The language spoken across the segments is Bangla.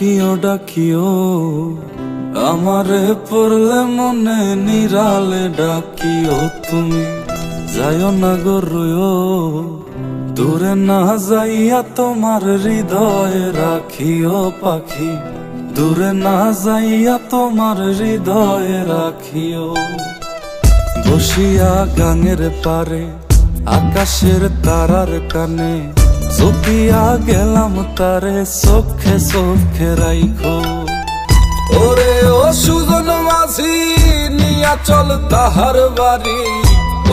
ডাকিও ডাকিও আমারে পড়লে মনে নিরালে ডাকিও তুমি যাইও না গো রুয়ো দূরে না যাইয়া তোমার হৃদয়ে রাখিও পাখি দূরে না যাইয়া তোমার হৃদয়ে রাখিও বসিয়া গাঙের পারে আকাশের তারার কানে চপিয়া গেলাম তারে চোখে চোখে রাইখো ওরে ও সুজন মাঝি নিয়া চল তাহার বাড়ি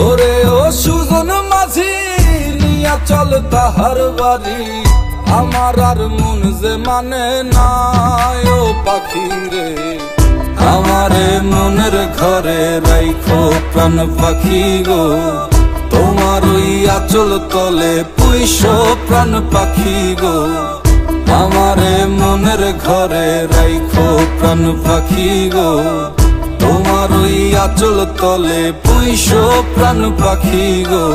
ওরে ও সুজন মাঝি নিয়া চল তাহার বাড়ি আমার আর মন যে মানে না ও পাখি রে আমারে মনের ঘরে রাইখো প্রাণ পাখি গো তোমার ওই আঁচল তলে পুইশো প্রাণ পাখি গো আমারে মনের ঘরে রাইখো প্রাণ পাখি গো তোমার ওই আঁচল তলে পুইশো প্রাণ পাখি গো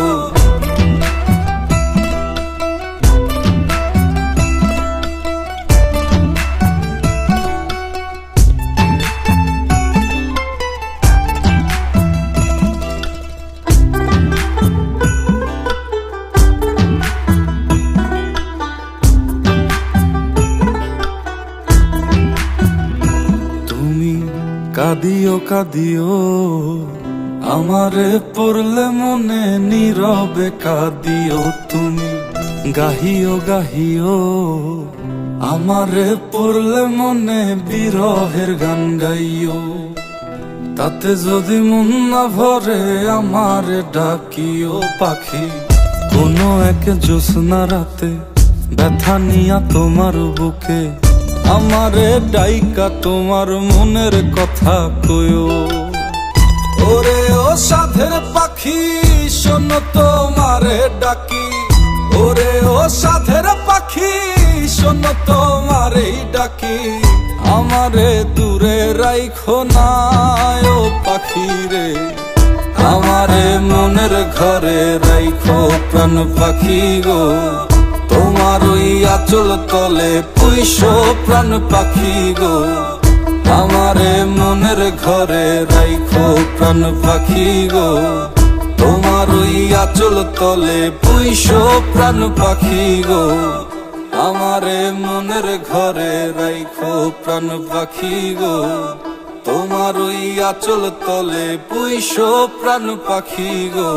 কাঁদিও কাঁদিও আমারে পড়লে মনে নীরবে কাঁদিও তুমি গাহিও গাহিও আমারে পড়লে মনে বিরহের গান গাইও তাতে যদি মন না ভরে আমারে ডাকিও পাখি কোনো এক জ্যোৎস্না রাতে ব্যথা নিয়া তোমার বুকে আমারে ডাইকা তোমার মনের কথা কয়ো ওরে ও সাধের পাখি শোনো তোমারে ডাকি ওরে ও সাধের পাখি শোনো তোমারে ডাকি আমারে দূরে রাইখো না ও পাখি রে আমারে মনের ঘরে রাইখো প্রাণ পাখি গো তোমার ওই আঁচল তলে পুইশো প্রাণ পাখি গো আমারে মনের ঘরে রাইখো প্রাণ পাখি গো তোমার ওই আঁচল তলে পুইশো প্রাণ পাখি গো আমারে মনের ঘরে রাইখো প্রাণ পাখি গো তোমার ওই আঁচল তলে পুইশো প্রাণ পাখি গো।